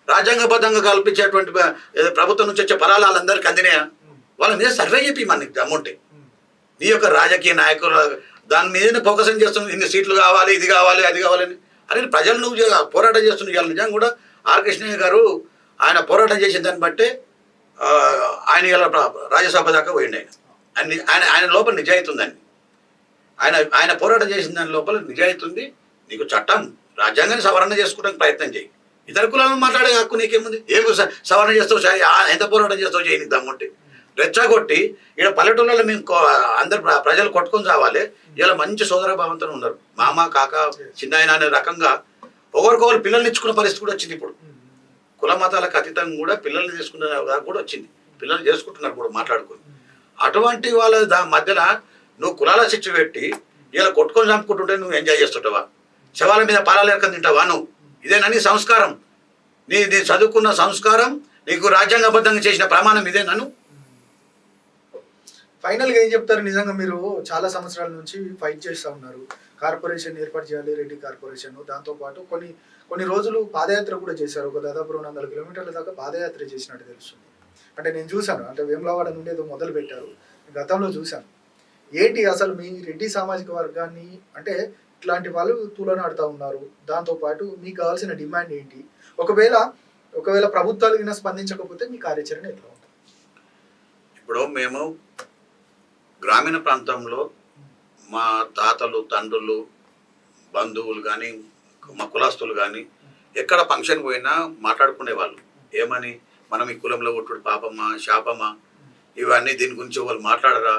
రాజ్యాంగబద్ధంగా కల్పించేటువంటి ప్రభుత్వం నుంచి వచ్చే ఫలాలు వాళ్ళందరికీ అందినాయా? వాళ్ళ మీద సర్వే చెప్పి మనకి దమ్ముంటే. నీ యొక్క రాజకీయ నాయకులు దాని మీద ఫోకస్ చేస్తున్నావు, ఇన్ని సీట్లు కావాలి, ఇది కావాలి, అది కావాలని. అరే ప్రజలు నువ్వు పోరాటం చేస్తున్నావు. ఇవాళ నిజంగా కూడా ఆర్ కృష్ణయ్య గారు ఆయన పోరాటం చేసిన దాన్ని బట్టే ఆయన ఇలా రాజ్యసభ దాకా పోయిండు. ఆయన లోపల నిజాయితీ ఉందండి. ఆయన పోరాటం చేసిన దాని లోపల నిజాయితీ ఉంది. నీకు చట్టం రాజ్యాంగాన్ని సవరణ చేసుకోవడానికి ప్రయత్నం చేయి. ఇతర కులాలను మాట్లాడే హక్కు నీకేముంది? ఏం సవరణ చేస్తావు, ఎంత పోరాటం చేస్తావు చేయని దమ్ముంటే రెచ్చగొట్టి ఇక్కడ పల్లెటూళ్ళలో మేము అందరు ప్రజలు కొట్టుకొని రావాలి. ఇలా మంచి సోదర భావంతో ఉన్నారు. మామ కాక చిన్నాయన అనే రకంగా ఒకరికొకరు పిల్లల్ని ఇచ్చుకున్న పరిస్థితి కూడా వచ్చింది. ఇప్పుడు కుల మతాలకు అతీతంగా కూడా పిల్లల్ని తీసుకున్న కూడా వచ్చింది. పిల్లలు చేసుకుంటున్నారు కూడా మాట్లాడుకొని. అటువంటి వాళ్ళ మధ్యలో నువ్వు కులాల శిక్ష పెట్టి ఇలా కొట్టుకొని చంపుకుంటుంటే నువ్వు ఎంజాయ్ చేస్తుంటావా? శవాల మీద పాలాలు ఎరకని తింటావా నువ్వు? ఇదేనా నీ సంస్కారం? నీ చదువుకున్న సంస్కారం, నీకు రాజ్యాంగబద్ధంగా చేసిన ప్రమాణం ఇదే నన్ను? ఫైనల్గా ఏం చెప్తారు? నిజంగా మీరు చాలా సంవత్సరాల నుంచి ఫైట్ చేస్తూ ఉన్నారు. కార్పొరేషన్ ఏర్పాటు చేయాలి, రెడ్డి కార్పొరేషన్. దాంతోపాటు కొన్ని రోజులు పాదయాత్ర కూడా చేశారు. ఒక దాదాపు 200 కిలోమీటర్ల దాకా పాదయాత్ర చేసినట్టు తెలుస్తుంది. అంటే నేను చూశాను, అంటే వేములవాడ నుండి ఏదో మొదలు పెట్టారు, గతంలో చూశాను. ఏంటి అసలు మీ రెడ్డి సామాజిక వర్గాన్ని అంటే ఇట్లాంటి వాళ్ళు తూలనాడుతూ ఉన్నారు. దాంతోపాటు మీకు కావాల్సిన డిమాండ్ ఏంటి? ఒకవేళ ప్రభుత్వాలు కింద స్పందించకపోతే మీ కార్యాచరణ ఎట్లా ఉంటుంది? ఇప్పుడు మేము గ్రామీణ ప్రాంతంలో మా తాతలు, తండ్రులు, బంధువులు కానీ, మా కులస్తులు కానీ ఎక్కడ ఫంక్షన్ పోయినా మాట్లాడుకునేవాళ్ళు. ఏమని? మనం ఈ కులంలో కొట్టుడు పాపమా, శాపమా, ఇవన్నీ దీని గురించి వాళ్ళు మాట్లాడరా?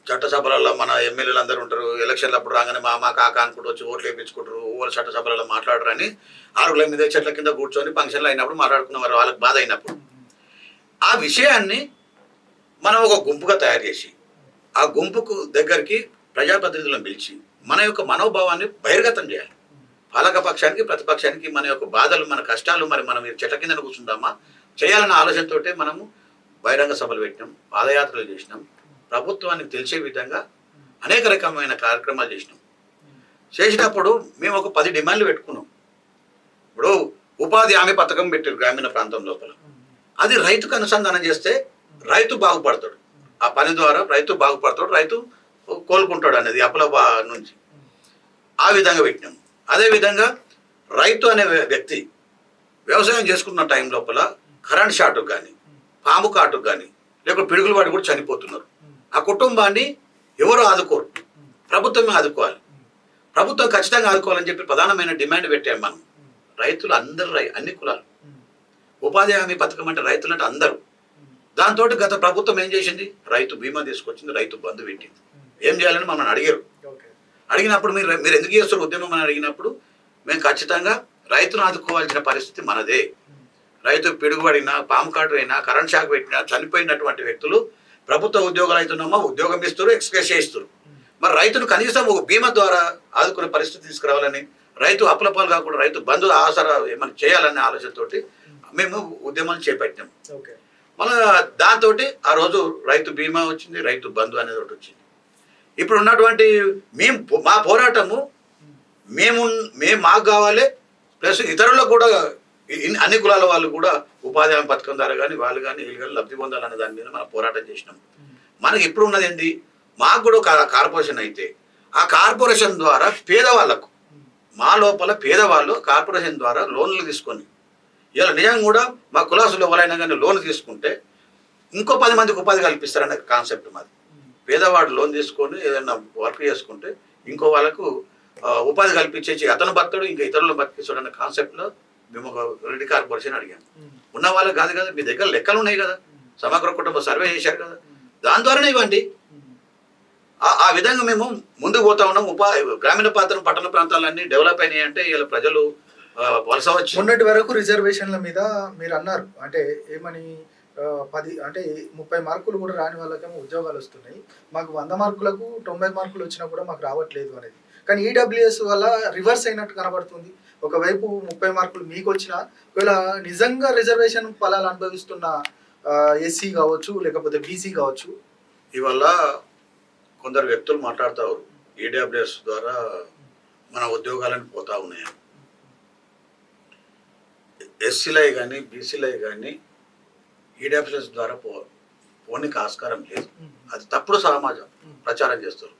చట్టసభలలో మన ఎమ్మెల్యేలు అందరూ ఉంటారు, ఎలక్షన్లు అప్పుడు రాగానే మామ కాక అనుకుంటూ వచ్చి ఓట్లు వేయించుకుంటారు, వాళ్ళు చట్టసభలలో మాట్లాడరని ఆరుగుల మీద చెట్ల కింద కూర్చొని ఫంక్షన్లు అయినప్పుడు మాట్లాడుకునేవారు, వాళ్ళకి బాధ అయినప్పుడు. ఆ విషయాన్ని మనం ఒక గుంపుగా తయారు చేసి ఆ గుంపుకు దగ్గరికి ప్రజాప్రతినిధులను పిలిచి మన యొక్క మనోభావాన్ని బహిర్గతం చేయాలి. పాలక పక్షానికి, ప్రతిపక్షానికి మన యొక్క బాధలు, మన కష్టాలు మరి మనం చెట్ల కింద కూర్చుంటామా చేయాలన్న ఆలోచనతో మనము బహిరంగ సభలు పెట్టినాం, పాదయాత్రలు చేసినాం, ప్రభుత్వానికి తెలిసే విధంగా అనేక రకమైన కార్యక్రమాలు చేసినప్పుడు మేము ఒక 10 డిమాండ్లు పెట్టుకున్నాం. ఇప్పుడు ఉపాధి హామీ పథకం పెట్టారు గ్రామీణ ప్రాంతం లోపల. అది రైతుకు అనుసంధానం చేస్తే రైతు బాగుపడతాడు. ఆ పని ద్వారా రైతు బాగుపడతాడు, రైతు కోలుకుంటాడు అనేది అప్పుల నుంచి. ఆ విధంగా పెట్టినాం. అదేవిధంగా రైతు అనే వ్యక్తి వ్యవసాయం చేసుకున్న టైం లోపల కరెంట్ షాటుకు కానీ, పాము కాటుకు కానీ, లేకపోతే పిడుగులు వాడి కూడా చనిపోతున్నారు. ఆ కుటుంబాన్ని ఎవరు ఆదుకోరు, ప్రభుత్వమే ఆదుకోవాలి. ప్రభుత్వం ఖచ్చితంగా ఆదుకోవాలని చెప్పి ప్రధానమైన డిమాండ్ పెట్టాము మనం. రైతులు అందరూ, అన్ని కులాలు. ఉపాధి హామీ పథకం అంటే రైతులు అంటే అందరూ. దాంతో గత ప్రభుత్వం ఏం చేసింది? రైతు బీమా తీసుకొచ్చింది, రైతు బంధు పెట్టింది. ఏం చేయాలని మమ్మల్ని అడిగారు. అడిగినప్పుడు మీరు ఎందుకు చేస్తారు ఉద్యమం అని అడిగినప్పుడు మేము ఖచ్చితంగా రైతును ఆదుకోవాల్సిన పరిస్థితి మనదే. రైతు పిడుగుబడినా, పాము కాటు అయినా, కరెంట్ షాక్ పెట్టినా, చనిపోయినటువంటి వ్యక్తులు ప్రభుత్వ ఉద్యోగాలు అవుతున్నామో ఉద్యోగం ఇస్తారు, ఎక్స్ప్రెస్ చేయిస్తారు. మరి రైతును కనీసం ఒక బీమా ద్వారా ఆదుకునే పరిస్థితి తీసుకురావాలని, రైతు అప్పులపాలు కాకుండా రైతు బంధు ఆసరా ఏమైనా చేయాలనే ఆలోచనతోటి మేము ఉద్యమాలు చేపట్టాం. మళ్ళీ దాంతో ఆ రోజు రైతు బీమా వచ్చింది, రైతు బంధు అనేది ఒకటి వచ్చింది. ఇప్పుడు ఉన్నటువంటి మా పోరాటము మేము మాకు కావాలి, ప్లస్ ఇతరులకు కూడా అన్ని కులాల వాళ్ళు కూడా ఉపాధి హామీ పథకం ద్వారా కానీ వాళ్ళు కానీ వీళ్ళు కానీ లబ్ధి పొందాలనే దాని మీద మనం పోరాటం చేసినాం. మనకి ఇప్పుడు ఉన్నది ఏంటి? మాకు కూడా ఒక కార్పొరేషన్ అయితే ఆ కార్పొరేషన్ ద్వారా పేదవాళ్ళకు, మా లోపల పేదవాళ్ళు కార్పొరేషన్ ద్వారా లోన్లు తీసుకొని ఇలా నిజంగా కూడా మా కులాసులు ఎవరైనా కానీ లోన్ తీసుకుంటే ఇంకో 10 మందికి ఉపాధి కల్పిస్తారనే కాన్సెప్ట్ మాది. పేదవాడు లోన్ తీసుకొని ఏదైనా వర్క్ చేసుకుంటే ఇంకో వాళ్ళకు ఉపాధి కల్పించేసి అతను బతాడు, ఇంకా ఇతరులను బతికిస్తాడు అనే కాన్సెప్ట్లో మేము ఒక రెడ్డి కార్పొరేషన్ అడిగాము. ఉన్న వాళ్ళకి కాదు కదా, మీ దగ్గర లెక్కలు ఉన్నాయి కదా, సమగ్ర కుటుంబ సర్వే చేశారు కదా, దాని ద్వారానే ఇవ్వండి. ఆ విధంగా మేము ముందుకు పోతా ఉన్నాం. గ్రామీణ ప్రాంతం, పట్టణ ప్రాంతాలన్నీ డెవలప్ అయినాయి అంటే ఇలా ప్రజలు వలస వచ్చి. మొన్నటి వరకు రిజర్వేషన్ల మీద మీరు అన్నారు, అంటే ఏమని 10 అంటే 30 మార్కులు కూడా రాని వాళ్ళకేమో ఉద్యోగాలు వస్తున్నాయి, మాకు 100 మార్కులకు 90 మార్కులు వచ్చినా కూడా మాకు రావట్లేదు అనేది. కానీ ఈడబ్ల్యూఎస్ వల్ల రివర్స్ అయినట్టు కనబడుతుంది. ఒకవైపు 30 మార్కులు మీకు వచ్చినా, ఒకవేళ నిజంగా రిజర్వేషన్ ఫలాలు అనుభవిస్తున్న ఎస్సీ కావచ్చు, లేకపోతే బీసీ కావచ్చు, ఇవల్ల కొందరు వ్యక్తులు మాట్లాడుతారు ఈడబ్ల్యూఎస్ ద్వారా మన ఉద్యోగాలను పోతా ఉన్నాయి. ఎస్సీలే కానీ బీసీలే కానీ ఈడబ్ల్యూఎస్ ద్వారా పోనీకి ఆస్కారం లేదు. అది తప్పుడు సమాజం ప్రచారం చేస్తారు.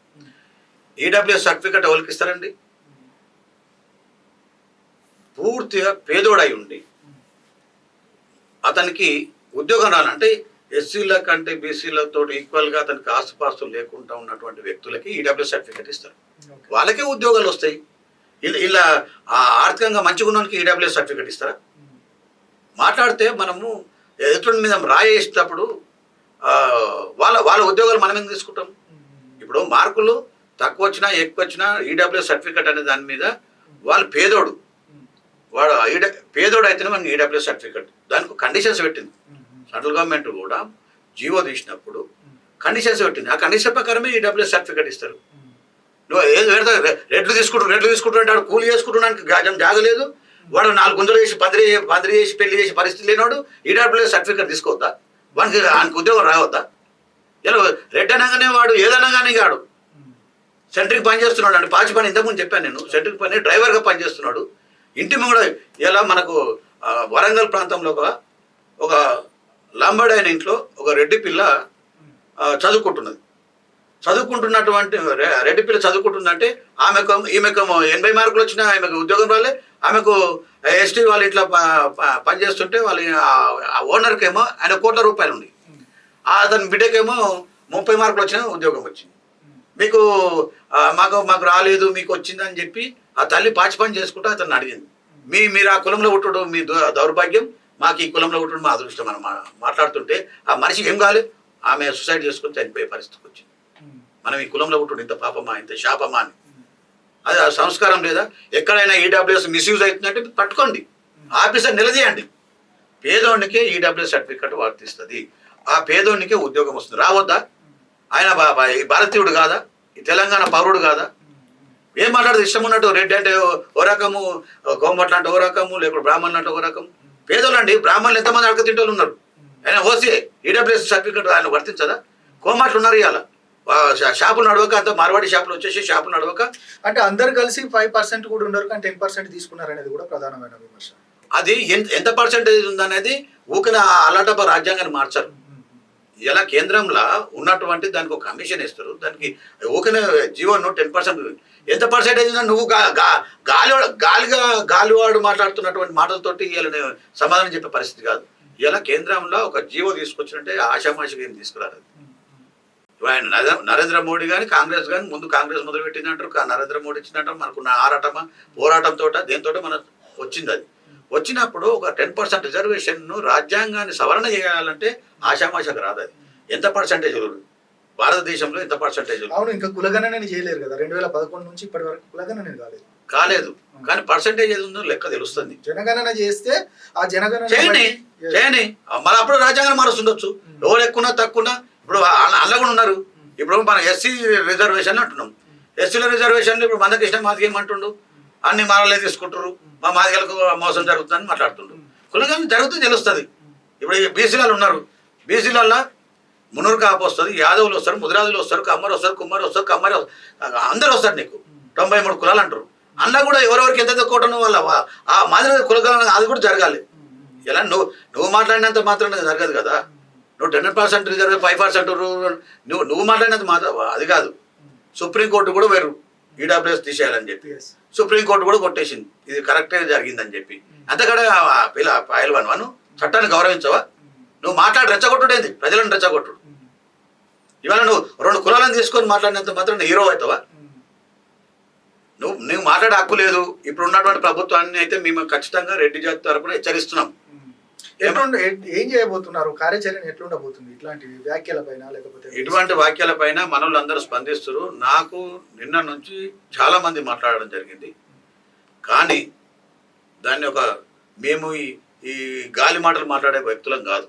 ఈడబ్ల్యూఎస్ సర్టిఫికెట్ ఎవరికి ఇస్తారండి? పూర్తిగా పేదోడై ఉండి అతనికి ఉద్యోగం రాలంటే ఎస్సీల కంటే బీసీలతో ఈక్వల్గా అతనికి ఆస్తుపాస్తులు లేకుండా ఉన్నటువంటి వ్యక్తులకి ఈడబ్ల్యూఎస్ సర్టిఫికెట్ ఇస్తారు. వాళ్ళకే ఉద్యోగాలు వస్తాయి. ఇలా ఆర్థికంగా మంచిగా ఉన్నోనికి ఈడబ్ల్యూఎస్ సర్టిఫికేట్ ఇస్తారా? మాట్లాడితే మనము ఎదుటి మీద రాయి వేసేటప్పుడు వాళ్ళ వాళ్ళ ఉద్యోగాలు మనం ఎందుకు తీసుకుంటాం? ఇప్పుడు మార్కులు తక్కువ వచ్చినా ఎక్కువ వచ్చినా ఈడబ్ల్యూఎస్ సర్టిఫికేట్ అనే దాని మీద వాళ్ళు పేదోడు పేదోడు అయితేనే మనకి ఈడబ్ల్యూఎస్ సర్టిఫికేట్ దానికి కండిషన్స్ పెట్టింది. సెంట్రల్ గవర్నమెంట్ కూడా జీవో తీసినప్పుడు కండిషన్స్ పెట్టింది. ఆ కండిషన్ ప్రకారమే ఈడబ్ల్యూఎస్ సర్టిఫికేట్ ఇస్తారు. నువ్వు ఏది పెడతా రెడ్లు తీసుకుంటుంటే వాడు కూలి చేసుకుంటున్నానికి జాగలేదు, వాడు 4 గుంజలు చేసి పందిరి చేసి పెళ్లి చేసి పరిస్థితి లేనివాడు ఈడబ్ల్యూఎస్ సర్టిఫికేట్ తీసుకోవద్దా? ఆయనకి ఉద్యోగం రావద్దా? ఇలా రెడ్ అనగానే వాడు ఏదనగానే కాడు సెంట్రీకి పని చేస్తున్నాడు అండి. పాచి పని ఇంతకుముందు చెప్పాను నేను, సెంట్రీకి పని డ్రైవర్గా పనిచేస్తున్నాడు. ఇంటి కూడా ఇలా మనకు వరంగల్ ప్రాంతంలో ఒక లంబాడి అయిన ఇంట్లో ఒక రెడ్డి పిల్ల చదువుకుంటున్నటువంటి రెడ్డి పిల్ల చదువుకుంటుందంటే ఈమెకు 80 మార్కులు వచ్చినా ఆమెకు ఉద్యోగం రాలే. ఆమెకు ఎస్టీ వాళ్ళు ఇట్లా పనిచేస్తుంటే వాళ్ళు ఓనర్కి ఏమో ఆయన కోట్ల రూపాయలు ఉంది, అతని బిడ్డకేమో 30 మార్కులు వచ్చినా ఉద్యోగం వచ్చింది. మీకు మాకు రాలేదు మీకు వచ్చిందని చెప్పి ఆ తల్లి పాచి పని చేసుకుంటూ అతన్ని అడిగింది. మీరు ఆ కులంలో పుట్టడం మీ దౌర్భాగ్యం, మాకు ఈ కులంలో పుట్టడం మా అదృష్టం అని మాట్లాడుతుంటే ఆ మనిషికి ఏం కావాలి? ఆమె సూసైడ్ చేసుకుని చనిపోయే పరిస్థితికి వచ్చింది. మనం ఈ కులంలో పుట్టడం ఇంత పాపమా ఇంత శాపమా అని. అది ఆ సంస్కారం లేదా? ఎక్కడైనా ఈడబ్ల్యూఎస్ మిస్యూజ్ అవుతుందంటే పట్టుకోండి, ఆఫీసర్ నిలదీయండి. పేదోడికే ఈడబ్ల్యూఎస్ సర్టిఫికెట్ వర్తిస్తుంది, ఆ పేదోడికే ఉద్యోగం వస్తుంది. రావద్దా? ఆయన భారతీయుడు కాదా? ఈ తెలంగాణ పౌరుడు కాదా? ఏం మాట్లాడదు ఇష్టం ఉన్నట్టు? రెడ్డి అంటే ఓ రకము, కోమట్ల అంటే ఓ రకము, లేకపోతే బ్రాహ్మణులు అంటే ఓ రకం. పేదోళ్ళండి, బ్రాహ్మణులు ఎంతమంది అడగ తింటోళ్ళు ఉన్నారు. ఆయన ఓసీ ఈడబ్ల్యూఎస్ సర్టిఫికెట్ ఆయన వర్తించదా? కోమట్లు ఉన్నారు ఇవాళ షాపులు నడవక, అంత మార్వాడి షాపులు వచ్చేసి షాపులు నడవక. అంటే అందరు కలిసి 5% కూడా ఉండరు కానీ 10% తీసుకున్నారు అనేది కూడా ప్రధానమైన విమర్శ. అది ఎంత పర్సెంటేజ్ ఉందనేది ఊకిన అలాటప్ప రాజ్యాంగాన్ని మార్చారు. ఇలా కేంద్రంలో ఉన్నటువంటి దానికి ఒక కమిషన్ ఇస్తారు, దానికి ఊకిన జీవోను 10% ఎంత పర్సెంటేజ్ ఉందో నువ్వు గాలివాడు మాట్లాడుతున్నటువంటి మాటలతోటి ఇలా సమాధానం చెప్పే పరిస్థితి కాదు. ఇలా కేంద్రంలో ఒక జీవో తీసుకొచ్చినట్టే ఆషామాషిగా ఏం తీసుకురారు. ఆయన నరేంద్ర మోడీ కానీ కాంగ్రెస్ కానీ ముందు కాంగ్రెస్ మొదలు పెట్టిందంటారు, నరేంద్ర మోడీ ఇచ్చిందంటారు. మనకున్న ఆరాటమా పోరాటంతో దేంతో మన వచ్చింది. అది వచ్చినప్పుడు ఒక 10% రిజర్వేషన్ను రాజ్యాంగాన్ని సవరణ చేయాలంటే ఆషామాషకు రాదు. అది ఎంత పర్సెంటేజ్ భారతదేశంలో ఎంత పర్సెంటేజ్? అవును, ఇంకా కులగణన చేయలేరు కదా. 2011 నుంచి ఇప్పటి వరకు కులగణన కాలేదు. కానీ పర్సెంటేజ్ ఏది ఉందో లెక్క తెలుస్తుంది. జనగణన చేస్తే ఆ జనగణన చేయని మన అప్పుడు రాజ్యాంగం మారుస్తుండొచ్చు. ఎవరు ఎక్కువ తక్కువ ఇప్పుడు అలా కూడా ఉన్నారు. ఇప్పుడు మనం ఎస్సీ రిజర్వేషన్ అంటున్నాం. ఎస్సీల రిజర్వేషన్లు ఇప్పుడు మందకృష్ణ మాదిగ ఏమంటుండు, అన్ని మారలే తీసుకుంటారు, మా మాదిగలకు మోసం జరుగుతుందని మాట్లాడుతుండ్రు. కులగణన జరుగుతుంది తెలుస్తుంది. ఇప్పుడు బీసీలలో ఉన్నారు, బీసీలలో మునూరు కాపు వస్తుంది, యాదవులు వస్తారు, ముదిరాజులు వస్తారు, కమ్మరు వస్తారు, కుమ్మరు వస్తారు, కమ్మరి అందరూ వస్తారు. నీకు 93 కులాలు అంటారు. అందులో కూడా ఎవరెవరికి ఎంత తక్కువ వాళ్ళ ఆ మాదిరి కులగణన అది కూడా జరగాలి. ఇలా నువ్వు మాట్లాడినంత మాత్రం జరగదు కదా. నువ్వు 10% రిజర్వ్ 5% నువ్వు మాట్లాడినంత మాత్రం అది కాదు. సుప్రీంకోర్టు కూడా వేరు ఈడబ్ల్యూఎస్ తీసేయాలని చెప్పి సుప్రీంకోర్టు కూడా కొట్టేసింది, ఇది కరెక్టే జరిగిందని చెప్పి. అంతకడే పైల్వాను చట్టాన్ని గౌరవించవా? నువ్వు రెచ్చగొట్టుడేంది? ప్రజలను రెచ్చగొట్టుడు. ఇవాళ నువ్వు 2 కులాలను తీసుకొని మాట్లాడినంత మాత్రం హీరో అవుతావా? నువ్వు మాట్లాడే హక్కు లేదు. ఇప్పుడు ఉన్నటువంటి ప్రభుత్వాన్ని అయితే మేము ఖచ్చితంగా రెడ్డి జాతి తరపున హెచ్చరిస్తున్నాం. ఏం చేయబోతున్నారు? కార్యాచరణ ఎట్లుండబోతుంది ఇట్లాంటి వ్యాఖ్యలపైన? లేకపోతే ఇటువంటి వ్యాఖ్యలపైన మనోళ్ళందరూ స్పందిస్తారు. నాకు నిన్న నుంచి చాలా మంది మాట్లాడడం జరిగింది. కానీ దాన్ని మేము ఈ గాలి మాటలు మాట్లాడే వ్యక్తులం కాదు.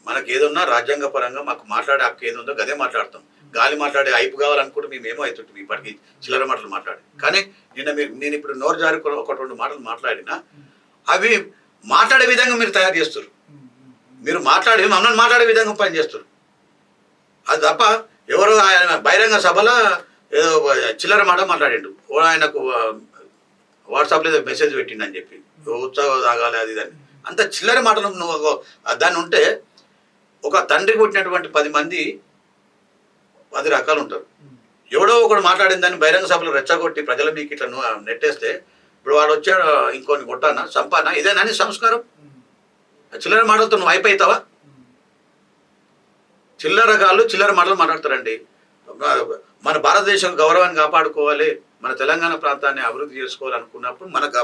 మనకు ఏదన్నా రాజ్యాంగ పరంగా మాకు మాట్లాడే హక్కు ఏది ఉందో అదే మాట్లాడతాం. గాలి మాట్లాడే అయిపు కావాలనుకుంటే మేమేమో అవుతుంటాం ఇప్పటికి చిల్లర మాటలు మాట్లాడి. కానీ నేను ఇప్పుడు నోరు జారి 1-2 మాటలు మాట్లాడినా అవి మాట్లాడే విధంగా మీరు తయారు చేస్తారు. మీరు మమ్మల్ని మాట్లాడే విధంగా పనిచేస్తారు. అది తప్ప ఎవరో ఆయన బహిరంగ సభలో ఏదో చిల్లర మాట మాట్లాడిండు, ఆయనకు వాట్సాప్లో ఏదో మెసేజ్ పెట్టిండని చెప్పి ఉత్సాహం తాగాలి అది దాన్ని అంత చిల్లర మాటలు నువ్వు దాన్ని ఉంటే ఒక తండ్రి పుట్టినటువంటి 10 మంది 10 రకాలు ఉంటారు. ఎవడో ఒకడు మాట్లాడిన దాన్ని బహిరంగ సభలో రెచ్చగొట్టి ప్రజల మీకు ఇట్లా నెట్టేస్తే ఇప్పుడు వాడు వచ్చాడు ఇంకొని కొట్టానా చంపానా ఇదేనా సంస్కారం? చిల్లర మాటలతో నువ్వు అయిపోతావా? చిల్లర మాటలు మాట్లాడతారండి. మన భారతదేశం గౌరవాన్ని కాపాడుకోవాలి, మన తెలంగాణ ప్రాంతాన్ని అభివృద్ధి చేసుకోవాలనుకున్నప్పుడు మనకు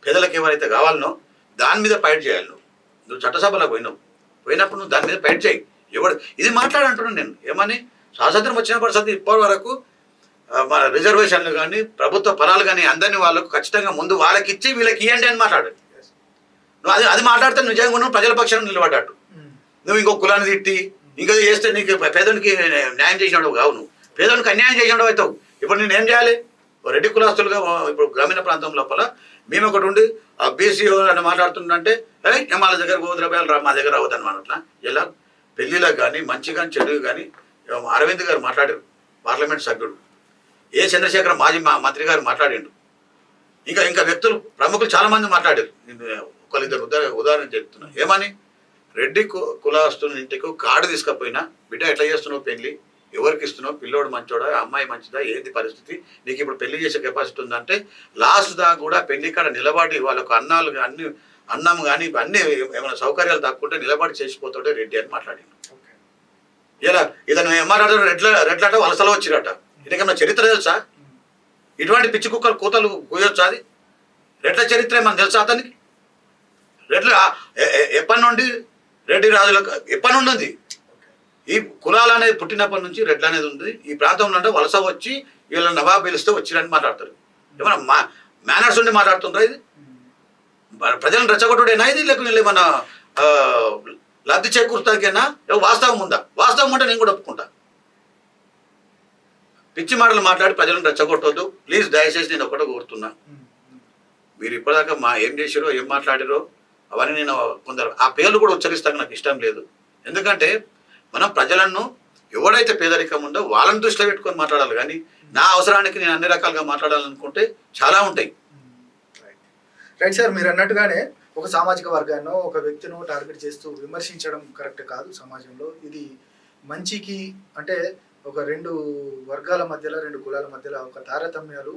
పేదలకు ఎవరైతే కావాలనో దాని మీద ఫైట్ చేయాలి. నువ్వు చట్టసభలకు పోయినప్పుడు నువ్వు దాని మీద ఫైట్ చేయి. ఎవడు ఇది మాట్లాడంటున్నాను నేను. ఏమని స్వాతంత్రం వచ్చిన పరిస్థితి ఇప్పటి వరకు మన రిజర్వేషన్లు కానీ ప్రభుత్వ ఫలాలు కానీ అందరినీ వాళ్ళకు ఖచ్చితంగా ముందు వాళ్ళకి ఇచ్చి వీళ్ళకి ఇవ్వండి అని మాట్లాడు. నువ్వు అది మాట్లాడితే నిజంగా నువ్వు ప్రజల పక్షాన్ని నిలబడ్డాడు. నువ్వు ఇంకో కులాన్ని తిట్టి ఇంకా చేస్తే నీకు పేదోనికి న్యాయం చేసినాడు కావు. నువ్వు పేదోనికి అన్యాయం చేసినాడు అవుతావు. ఇప్పుడు నేను ఏం చేయాలి? రెడ్డి కులాస్తులుగా ఇప్పుడు గ్రామీణ ప్రాంతం లోపల మేము ఒకటి ఉండి ఆ బీసీ అని మాట్లాడుతుందంటే వాళ్ళ దగ్గర గోద్రబాయలు మా దగ్గర రావద్దని అట్లా. ఇలా పెళ్లిలకు కానీ మంచి కానీ చెడు కానీ అరవింద్ గారు మాట్లాడారు, పార్లమెంట్ సభ్యుడు. ఏ చంద్రశేఖర్ మాజీ మంత్రి గారు మాట్లాడిండు. ఇంకా వ్యక్తులు ప్రముఖులు చాలామంది మాట్లాడారు. ఒకరిద్దరు ఉదాహరణ చెప్తున్నా. ఏమని రెడ్డి కులాస్తున్న ఇంటికి కార్డు తీసుకపోయినా బిడ్డ ఎట్లా చేస్తున్నావు పెళ్లి, ఎవరికి ఇస్తున్నావు, పిల్లోడు మంచోడా, అమ్మాయి మంచిదా, ఏంది పరిస్థితి, నీకు ఇప్పుడు పెళ్లి చేసే కెపాసిటీ ఉందంటే లాస్ట్ దాకా కూడా పెళ్లి కాడ నిలబడి వాళ్ళకు అన్నాలు అన్ని అన్నం కానీ అన్ని ఏమైనా సౌకర్యాలు తక్కుంటే నిలబడి చేసిపోతాడే రెడ్డి అని మాట్లాడిండు. ఇలా ఇతను ఏం మాట్లాడారు? రెడ్లట వలసలో వచ్చిరట. ఇదికేమన్నా చరిత్ర తెలుసా? ఇటువంటి పిచ్చి కుక్కలు కూతలు కూయొచ్చా? అది రెడ్ల చరిత్ర ఏమన్నా తెలుసా అతనికి? రెడ్లు ఎప్పటి నుండి రెడ్డి రాజులకు ఎప్పటి నుండి ఉంది? ఈ కులాలు అనేది పుట్టినప్పటి నుంచి రెడ్లు అనేది ఉంది. ఈ ప్రాంతంలో అంటే వలస వచ్చి వీళ్ళ నవాబు పిలిస్తే వచ్చిరని మాట్లాడతారు. ఏమన్నా మేనర్స్ ఉండి మాట్లాడుతుంటారా? ఇది ప్రజలను రెచ్చగొట్టుడేనా ఇది? లేకపోతే ఏమన్నా లబ్ధి చేకూరుతాకేనా? వాస్తవం ఉందా? వాస్తవం ఉంటే నేను కూడా ఒప్పుకుంటా. పిచ్చి మాటలు మాట్లాడి ప్రజలను రెచ్చగొట్టవద్దు ప్లీజ్. దయచేసి నేను ఒకటే కోరుతున్నా, మీరు ఇప్పటిదాకా ఏం చేసారో ఏం మాట్లాడారో అవన్నీ నేను కొందరు ఆ పేర్లు కూడా ఉచ్చరిస్తాక నాకు ఇష్టం లేదు. ఎందుకంటే మనం ప్రజలను ఎవడైతే పేదరికం ఉందో వాళ్ళని దృష్టిలో పెట్టుకొని మాట్లాడాలి. కానీ నా అవసరానికి నేను అన్ని రకాలుగా మాట్లాడాలనుకుంటే చాలా ఉంటాయి. రైట్ సార్, మీరు అన్నట్టుగానే ఒక సామాజిక వర్గాన్ని ఒక వ్యక్తిను టార్గెట్ చేస్తూ విమర్శించడం కరెక్ట్ కాదు సమాజంలో. ఇది మంచికి అంటే ఒక రెండు వర్గాల మధ్యలో, రెండు కులాల మధ్యలో ఒక తారతమ్యాలు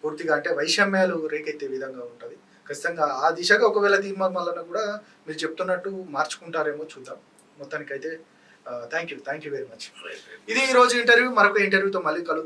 పూర్తిగా అంటే వైషమ్యాలు రేకెత్తే విధంగా ఉంటుంది. ఖచ్చితంగా ఆ దిశగా ఒకవేళ తీర్మానం వలన కూడా మీరు చెప్తున్నట్టు మార్చుకుంటారేమో చూద్దాం. మొత్తానికైతే థ్యాంక్ యూ వెరీ మచ్. ఇది ఈరోజు ఇంటర్వ్యూ. మరొక ఇంటర్వ్యూతో మళ్ళీ కలుద్దాం.